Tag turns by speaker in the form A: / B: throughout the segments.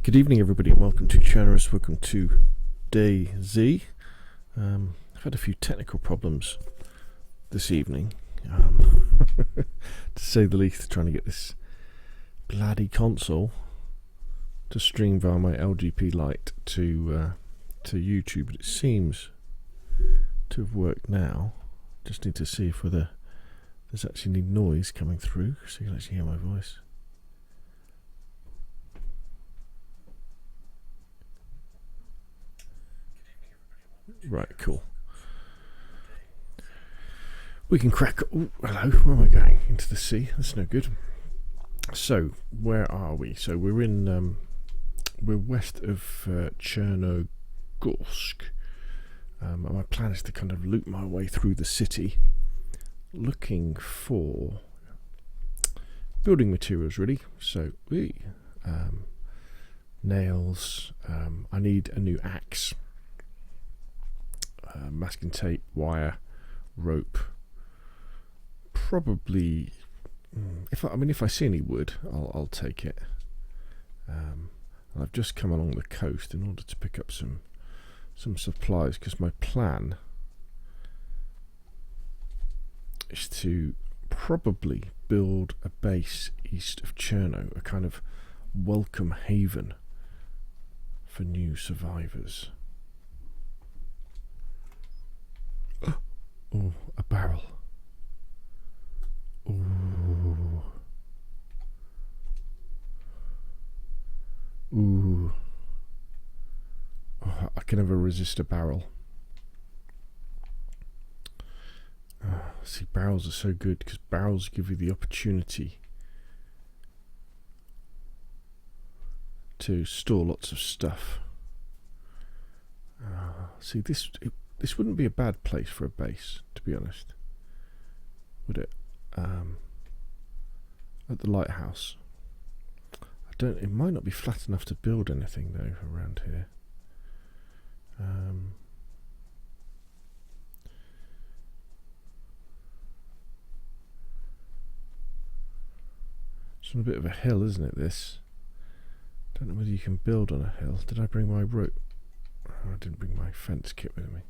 A: Good evening, everybody, and welcome to Channers. Welcome to DAYZ. I've had a few technical problems this evening, to say the least, trying to get this bloody console to stream via my LGP light to YouTube, but it seems to have worked now. Just need to see if whether there's actually any noise coming through, so you can actually hear my voice. Right, cool. We can crack. Oh, hello. Where am I going? Into the sea. That's no good. So, where are we? So we're in. We're west of Chernogorsk. My plan is to kind of loop my way through the city, looking for building materials. Really. So, nails. I need a new axe. Masking tape, wire, rope. Probably, if I see any wood, I'll take it. I've just come along the coast in order to pick up some supplies, because my plan is to probably build a base east of Cherno, a kind of welcome haven for new survivors. Oh, a barrel. Ooh. Ooh. Oh, I can never resist a barrel. See, barrels are so good because barrels give you the opportunity to store lots of stuff. See, this wouldn't be a bad place for a base, to be honest, would it? At the lighthouse. It might not be flat enough to build anything though around here. It's on a bit of a hill, isn't it, this? Don't know whether you can build on a hill. Did I bring my rope? Oh, I didn't bring my fence kit with me.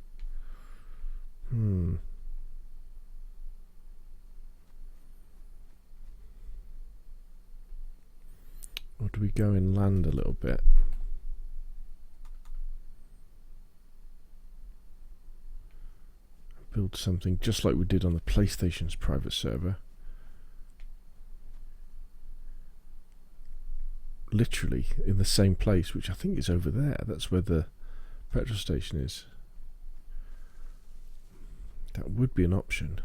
A: Or do we go inland a little bit? Build something just like we did on the PlayStation's private server. Literally in the same place, which I think is over there. That's where the petrol station is. That would be an option.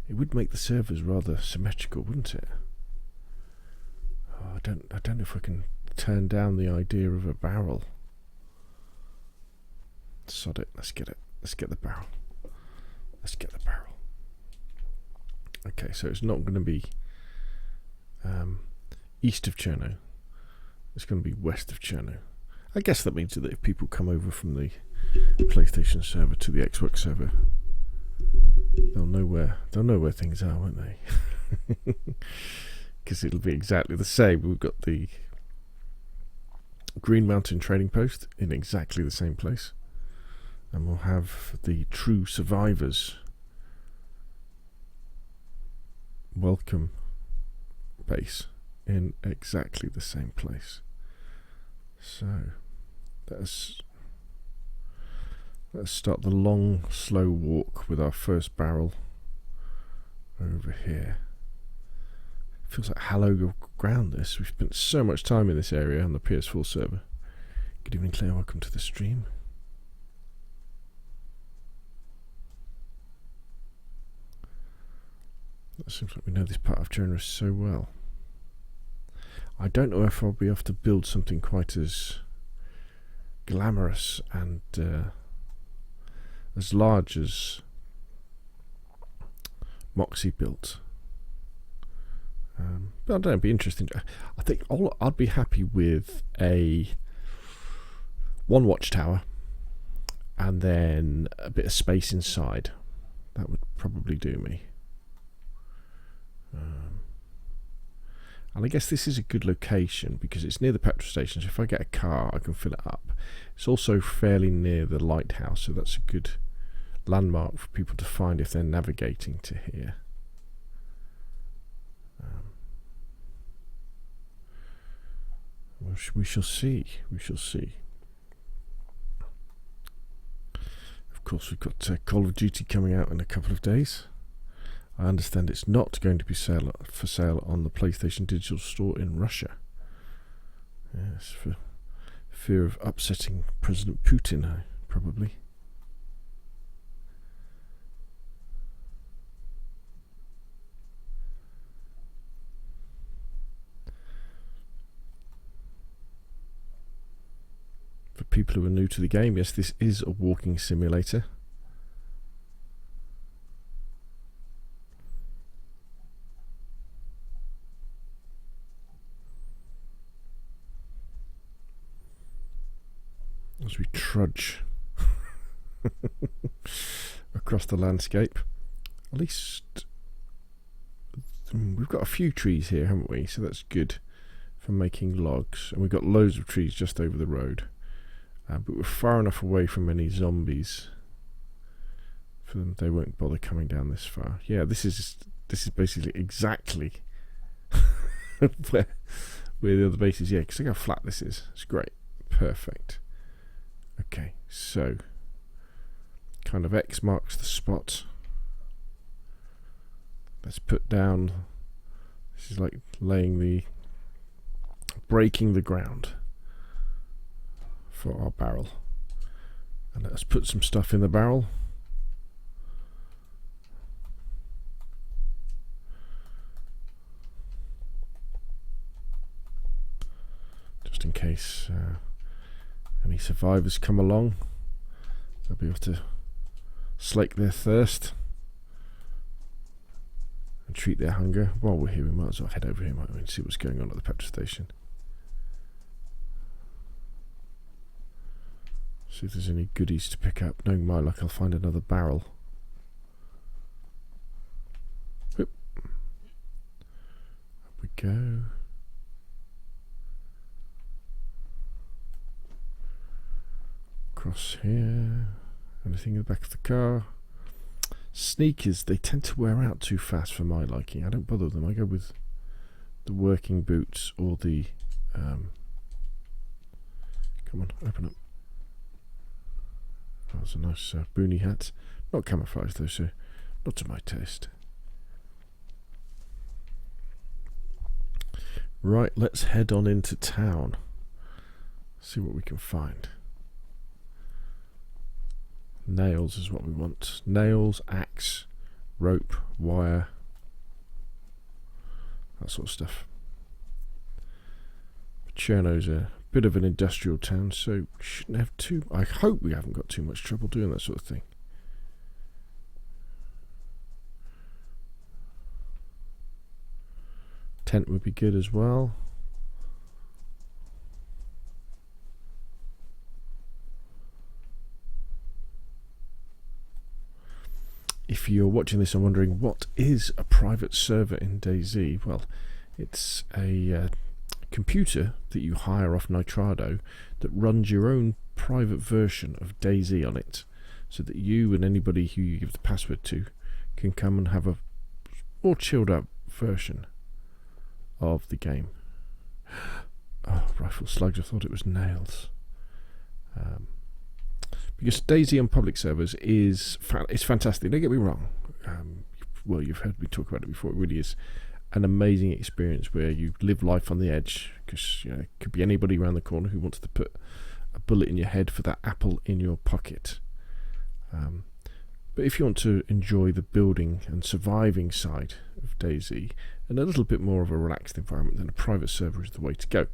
A: It would make the servers rather symmetrical, wouldn't it? Oh, I don't know if I can turn down the idea of a barrel. Sod it. Let's get it. Let's get the barrel. Let's get the barrel. Okay, so it's not going to be east of Cherno. It's going to be west of Cherno. I guess that means that if people come over from the PlayStation server to the Xbox server, they'll know where things are, won't they? Because it'll be exactly the same. We've got the Green Mountain Trading Post in exactly the same place, and we'll have the True Survivors welcome base in exactly the same place. So let's start the long, slow walk with our first barrel over here. Feels like hallowed ground, this. We've spent so much time in this area on the PS4 server. Good evening, Claire. Welcome to the stream. It seems like we know this part of Cherno so well. I don't know if I'll be able to build something quite as glamorous and as large as Moxie built. But I don't know, it'd be interesting. I think I'd be happy with one watchtower and then a bit of space inside. That would probably do me. And I guess this is a good location because it's near the petrol station, so if I get a car I can fill it up. It's also fairly near the lighthouse, so that's a good landmark for people to find if they're navigating to here. We shall see. We shall see. Of course, we've got Call of Duty coming out in a couple of days. I understand it's not going to be for sale on the PlayStation Digital Store in Russia. Yes, for fear of upsetting President Putin, probably. For people who are new to the game, yes, this is a walking simulator. As we trudge across the landscape, at least we've got a few trees here, haven't we? So that's good for making logs, and we've got loads of trees just over the road. But we're far enough away from any zombies for them; they won't bother coming down this far. Yeah, this is basically exactly where the other base is. Yeah, because look how flat this is. It's great, perfect. Okay, so kind of X marks the spot. Let's put down. This is like breaking the ground for our barrel, and let's put some stuff in the barrel. Just in case any survivors come along, they'll be able to slake their thirst and treat their hunger. While we're here, we might as well head over here, might we, and see what's going on at the petrol station. See if there's any goodies to pick up. Knowing my luck, I'll find another barrel. Whoop. Up we go. Across here. Anything in the back of the car? Sneakers, they tend to wear out too fast for my liking. I don't bother with them. I go with the working boots or the come on, open up. That was a nice boonie hat. Not camouflage though, so not to my taste. Right, let's head on into town. See what we can find. Nails is what we want. Nails, axe, rope, wire, that sort of stuff. Cherno's a bit of an industrial town, so we shouldn't have too. I hope we haven't got too much trouble doing that sort of thing. Tent would be good as well. If you're watching this and wondering what is a private server in DayZ, well, it's a computer that you hire off Nitrado that runs your own private version of DayZ on it, so that you and anybody who you give the password to can come and have a more chilled out version of the game. Oh, rifle slugs, I thought it was nails. Because DayZ on public servers is it's fantastic. Don't get me wrong. Well, you've heard me talk about it before. It really is an amazing experience where you live life on the edge, because it could be anybody around the corner who wants to put a bullet in your head for that apple in your pocket. But if you want to enjoy the building and surviving side of DayZ and a little bit more of a relaxed environment, then a private server is the way to go.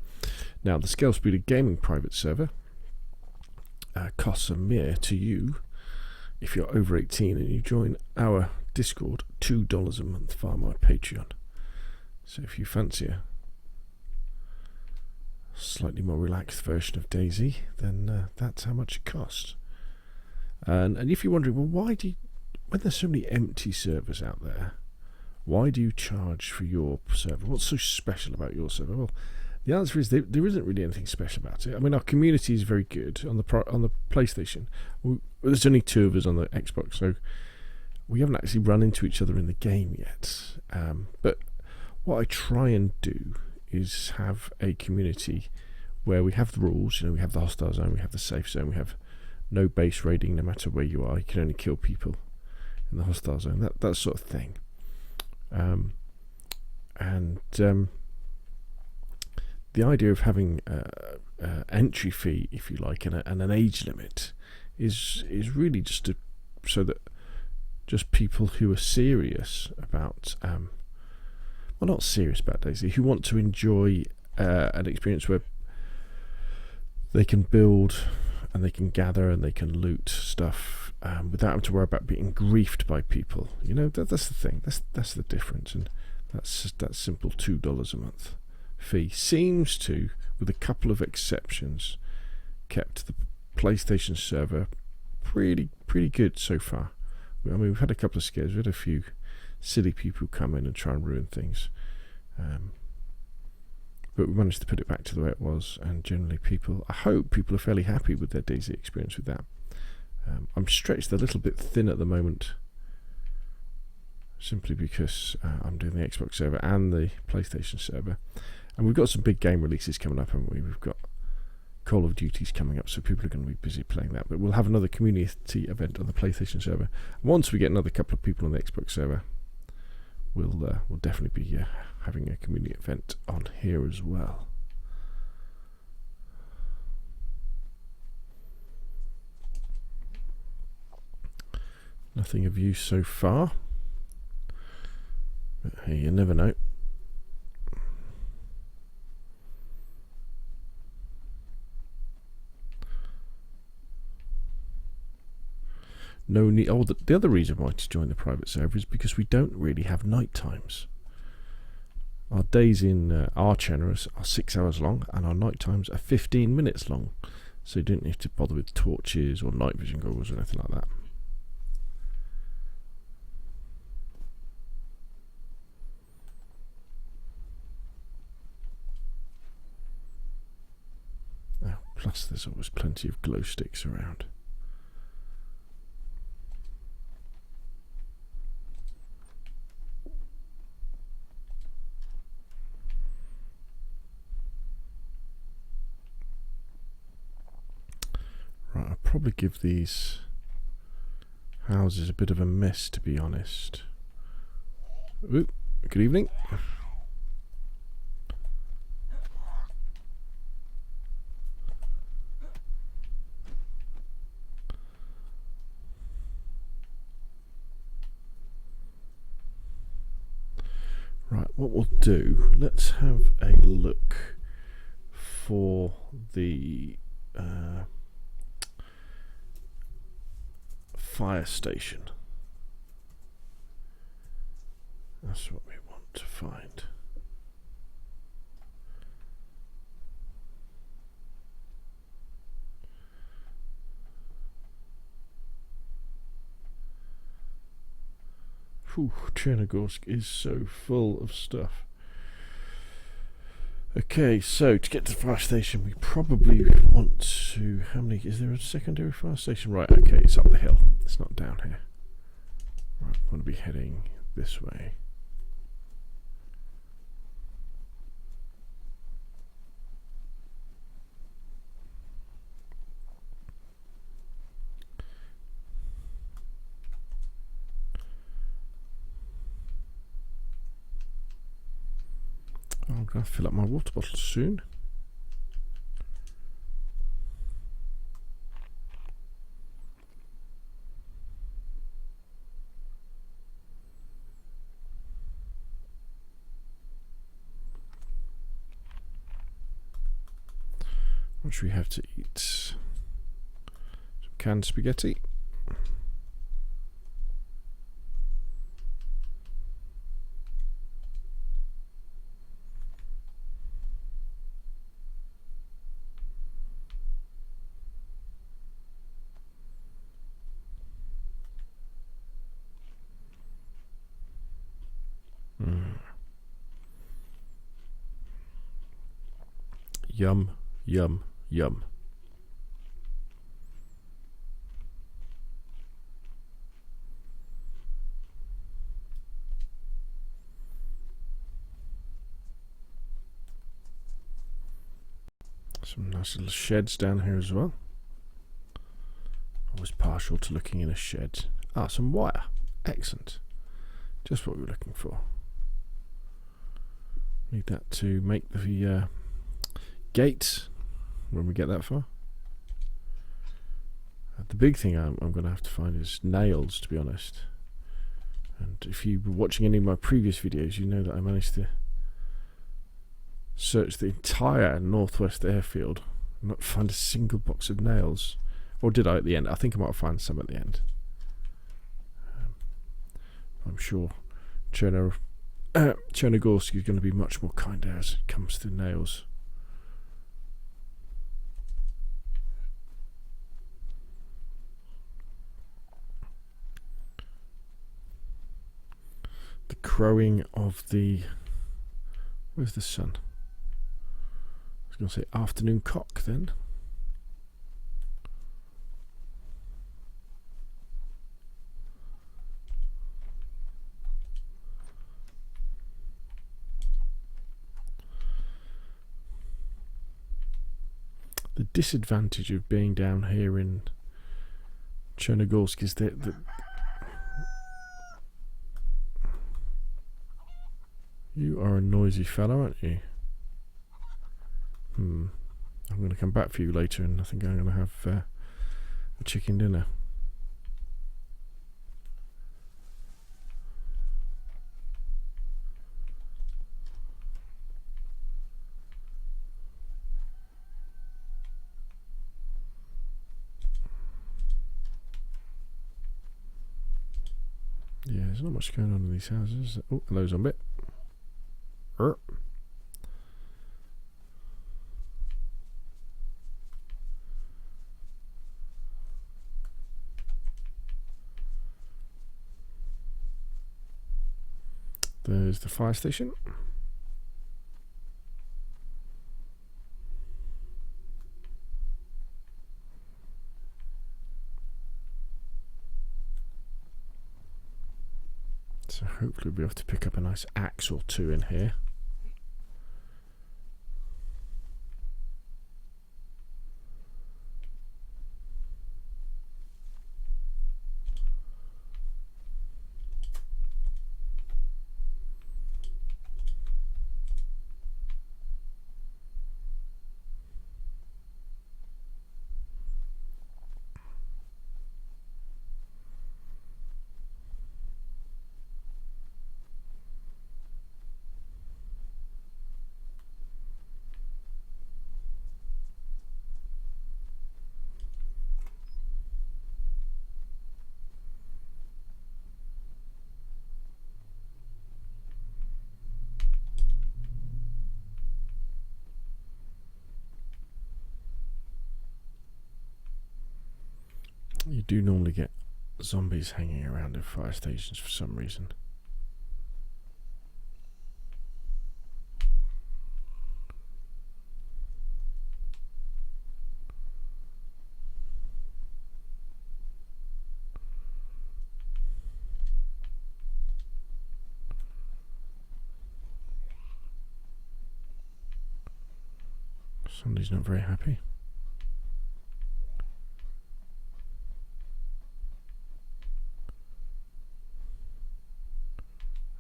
A: Now, the Scale Speeder Gaming private server costs a mere to you, if you're over 18 and you join our Discord, $2 a month via my Patreon. So if you fancy a slightly more relaxed version of DayZ, then that's how much it costs. And if you're wondering, well, when there's so many empty servers out there, why do you charge for your server? What's so special about your server? Well, the answer is there isn't really anything special about it. I mean, our community is very good on the PlayStation. There's only 2 of us on the Xbox, so we haven't actually run into each other in the game yet. But what I try and do is have a community where we have the rules. We have the hostile zone, we have the safe zone, we have no base raiding no matter where you are. You can only kill people in the hostile zone, that sort of thing. The idea of having entry fee, if you like, and an age limit is really just so that just people who are serious about, well, not serious about DayZ, who want to enjoy an experience where they can build and they can gather and they can loot stuff without having to worry about being griefed by people. That's the thing. That's the difference, and that's that simple $2 a month fee seems to, with a couple of exceptions, kept the PlayStation server pretty good so far. I mean, we've had a couple of scares. We had a few silly people come in and try and ruin things, but we managed to put it back to the way it was, and generally I hope people are fairly happy with their DayZ experience with that. I'm stretched a little bit thin at the moment, simply because I'm doing the Xbox server and the PlayStation server, and we've got some big game releases coming up, haven't we? We've got Call of Duty's coming up, so people are going to be busy playing that, but we'll have another community event on the PlayStation server. Once we get another couple of people on the Xbox server, we'll definitely be having a community event on here as well. Nothing of use so far, but hey, you never know. No need. Oh, the other reason why to join the private server is because we don't really have night times. Our days in our channels are 6 hours long, and our night times are 15 minutes long. So you don't have to bother with torches or night vision goggles or anything like that. Oh, plus there's always plenty of glow sticks around. Right, I'll probably give these houses a bit of a mess, to be honest. Ooh, good evening. Right, what we'll do, let's have a look for the fire station. That's what we want to find. Whew, Chernogorsk is so full of stuff. Okay, so to get to the fire station, we probably want to... How many... Is there a secondary fire station? Right, okay, it's up the hill. It's not down here. Right, I want to be heading this way. I'm going to fill up my water bottle soon. What should we have to eat? Some canned spaghetti. Yum, yum, yum. Some nice little sheds down here as well. Always partial to looking in a shed. Ah, some wire. Excellent. Just what we were looking for. Need that to make the gate when we get that far. The big thing I'm going to have to find is nails, to be honest. And if you were watching any of my previous videos, you know that I managed to search the entire northwest airfield and not find a single box of nails. Or did I at the end? I think I might find some at the end. I'm sure Chernogorsk is going to be much more kind as it comes to nails. The crowing of the... Where's the sun? I was going to say afternoon cock then. The disadvantage of being down here in Chernogorsk is that you are a noisy fellow, aren't you? I'm going to come back for you later, and I think I'm going to have a chicken dinner. Yeah, there's not much going on in these houses. Oh, hello, zombie. There's the fire station. So hopefully we'll be able to pick up a nice axe or two in here. You do normally get zombies hanging around in fire stations for some reason. Somebody's not very happy.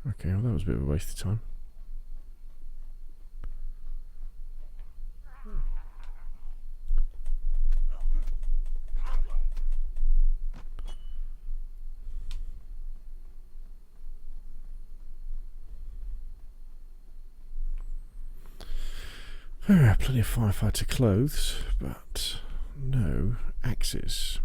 A: Okay, well that was a bit of a waste of time. There are plenty of firefighter clothes, but no axes.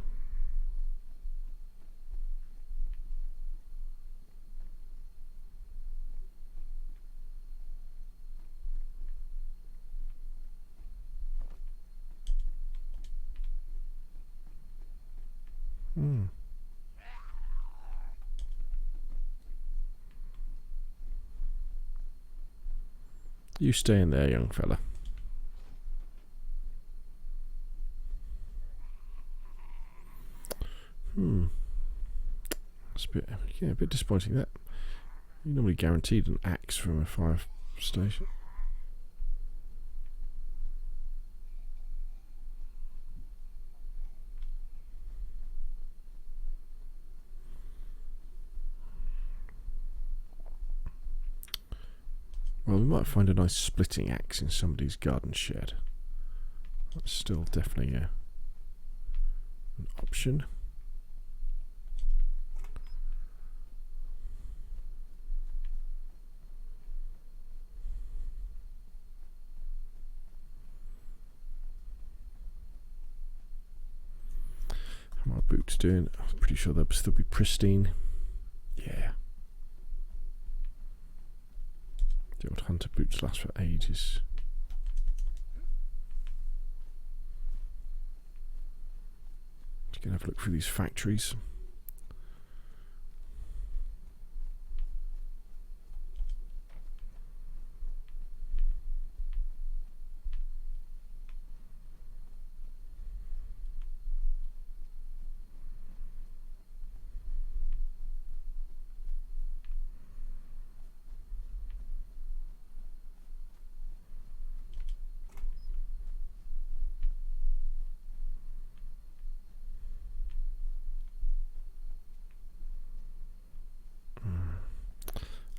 A: Hmm. You stay in there, young fella. It's a bit disappointing that. You're normally guaranteed an axe from a fire station. Well, we might find a nice splitting axe in somebody's garden shed. That's still definitely an option. How are my boots doing? I'm pretty sure they'll still be pristine. Yeah. The old hunter boots last for ages. Just gonna have a look through these factories.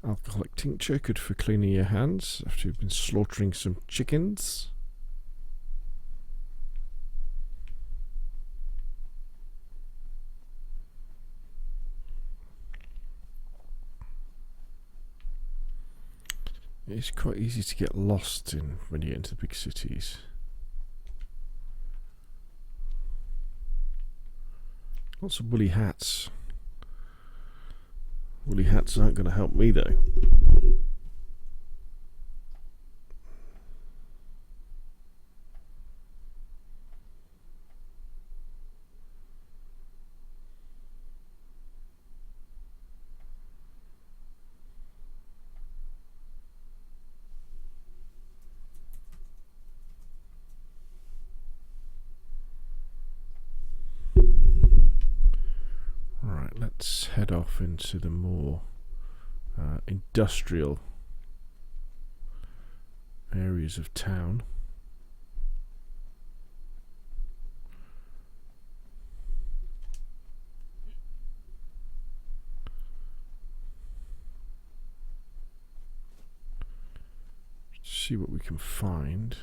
A: Alcoholic tincture, good for cleaning your hands after you've been slaughtering some chickens. It's quite easy to get lost in when you get into the big cities. Lots of woolly hats. Woolly hats aren't going to help me though. Right, let's head off into the more industrial areas of town. See what we can find.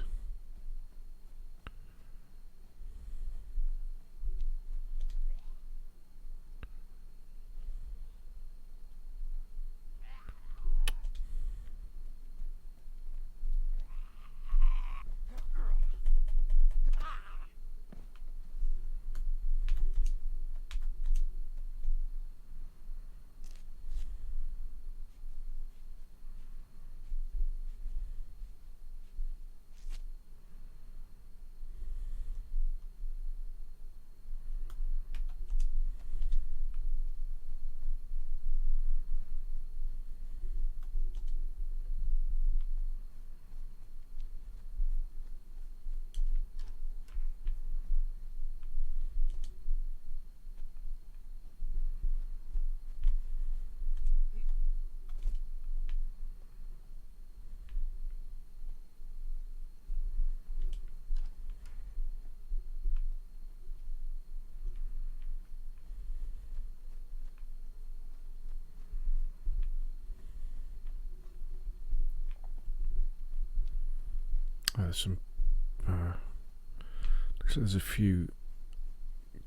A: Looks like there's a few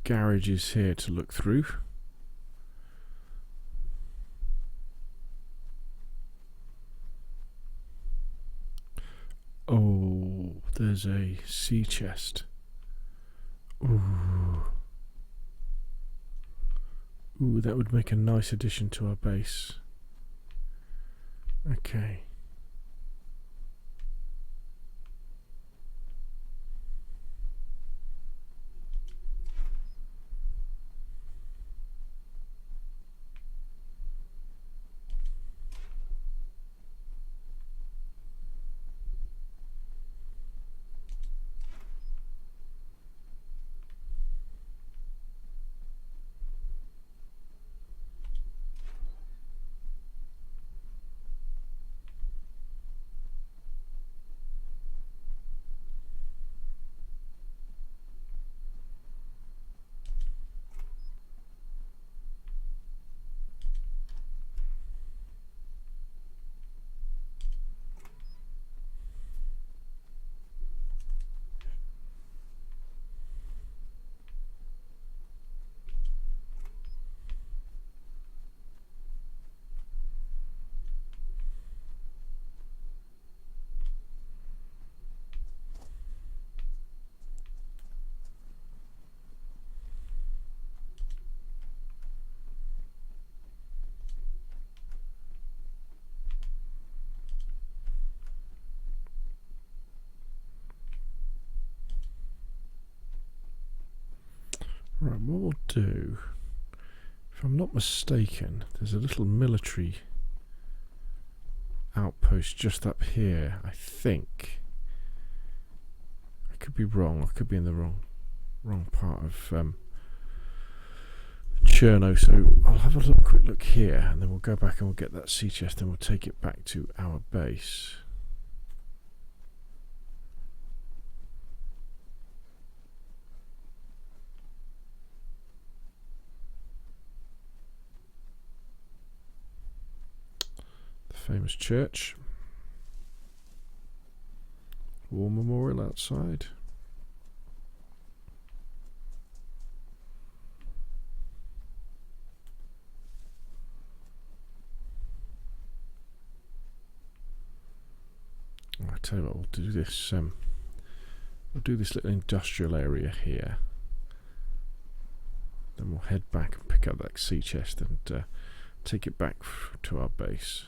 A: garages here to look through. Oh, there's a sea chest. Ooh. Ooh, that would make a nice addition to our base. Okay. Right, what we'll do, if I'm not mistaken, there's a little military outpost just up here, I think. I could be wrong, I could be in the wrong part of Cherno, so I'll have a quick look here and then we'll go back and we'll get that sea chest and we'll take it back to our base. Famous church, war memorial outside. I tell you what, we'll do this. We'll do this little industrial area here. Then we'll head back and pick up that sea chest and take it back to our base.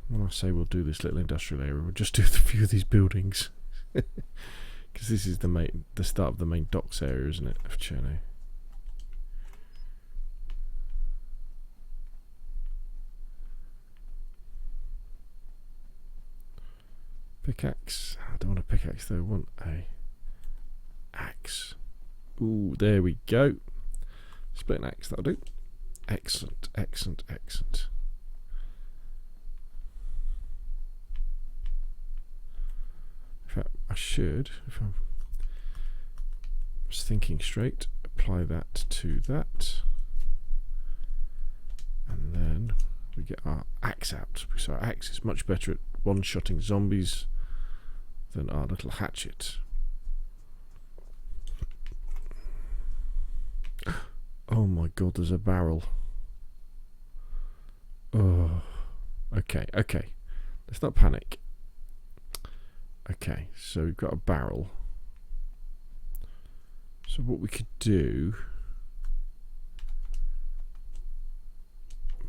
A: When I say we'll do this little industrial area, we'll just do a few of these buildings. Because this is the start of the main docks area, isn't it, of Cherno? Pickaxe. I don't want a pickaxe though, I want a axe. Ooh, there we go. Split an axe, that'll do. Excellent, excellent, excellent. I should, if I was thinking straight, apply that to that, and then we get our axe out. So our axe is much better at one-shotting zombies than our little hatchet. Oh my god, there's a barrel. Oh, okay, okay. Let's not panic. Okay, so we've got a barrel. So what we could do,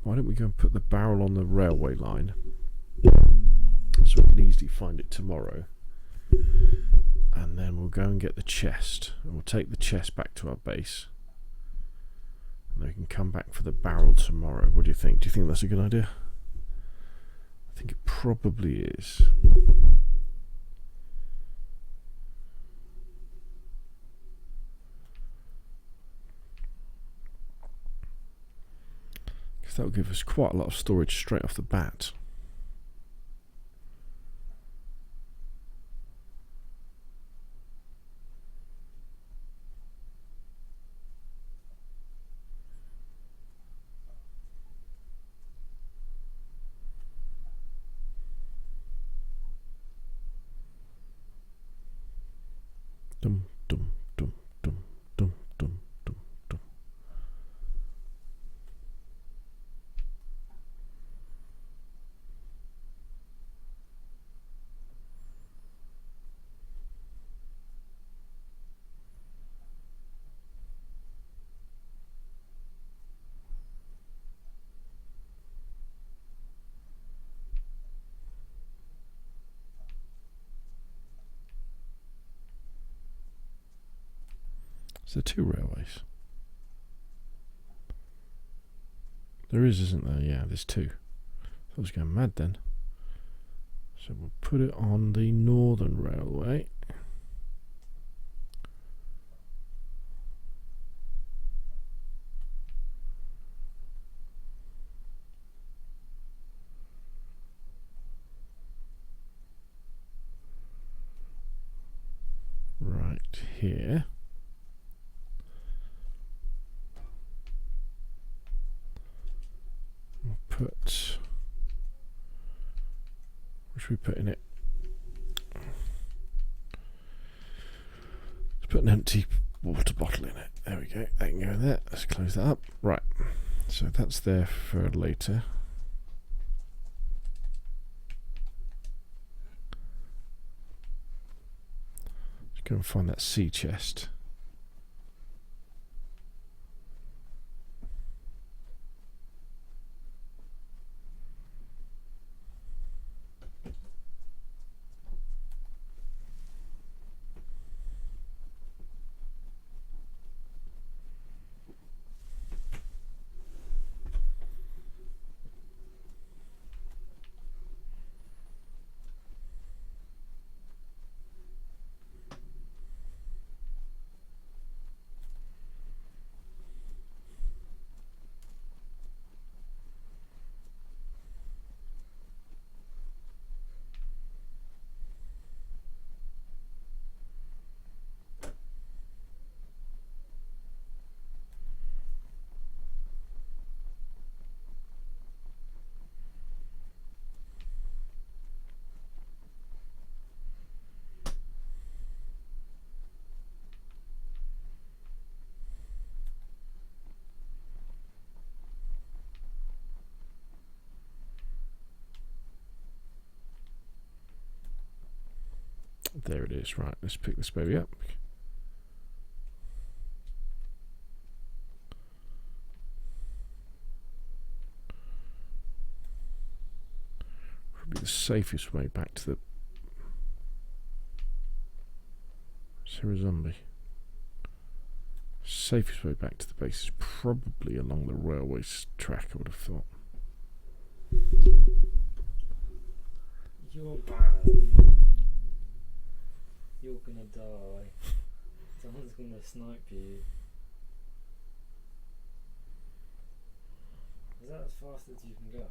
A: why don't we go and put the barrel on the railway line so we can easily find it tomorrow, and then we'll go and get the chest and we'll take the chest back to our base and then we can come back for the barrel tomorrow. What do you think? Do you think that's a good idea? I think it probably is. That will give us quite a lot of storage straight off the bat. Dum dum dum dum dum dum dum dum. Is there two railways? There is, isn't there? Yeah, there's two. I was going mad then. So we'll put it on the Northern Railway. Right here. Put, what should we put in it? Let's put an empty water bottle in it. There we go. That can go in there. Let's close that up. Right. So that's there for later. Let's go and find that sea chest. There it is. Right, let's pick this baby up. Probably the safest way back to the... Is there a zombie? Safest way back to the base is probably along the railway track, I would have thought.
B: You're bad. You're gonna die. Someone's gonna snipe you. Is that as fast as you can go?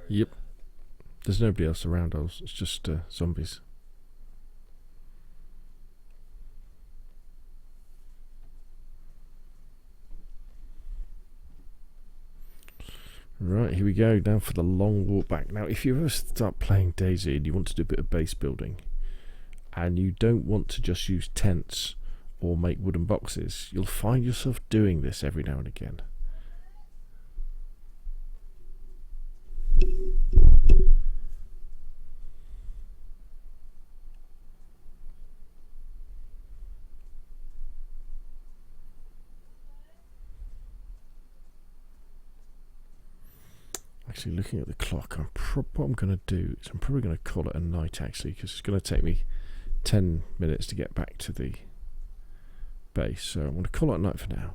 A: Yep. There's nobody else around us. It's just zombies. Right, here we go, down for the long walk back. Now, if you ever start playing DayZ and you want to do a bit of base building, and you don't want to just use tents or make wooden boxes, you'll find yourself doing this every now and again. Actually, looking at the clock, what I'm going to do is I'm probably going to call it a night, actually, because it's going to take me 10 minutes to get back to the base. So I'm going to call it a night for now,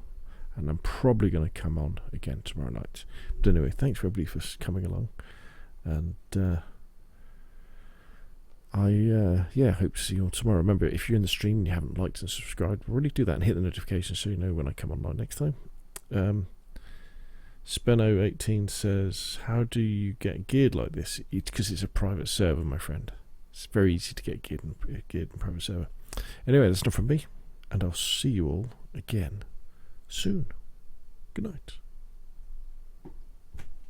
A: and I'm probably going to come on again tomorrow night. But anyway, thanks for everybody for coming along, and I hope to see you all tomorrow. Remember, if you're in the stream and you haven't liked and subscribed, really do that and hit the notification so you know when I come online next time. Speno18 says, how do you get geared like this? Because it's a private server, my friend. It's very easy to get geared in private server. Anyway, that's enough from me, and I'll see you all again soon. Good night.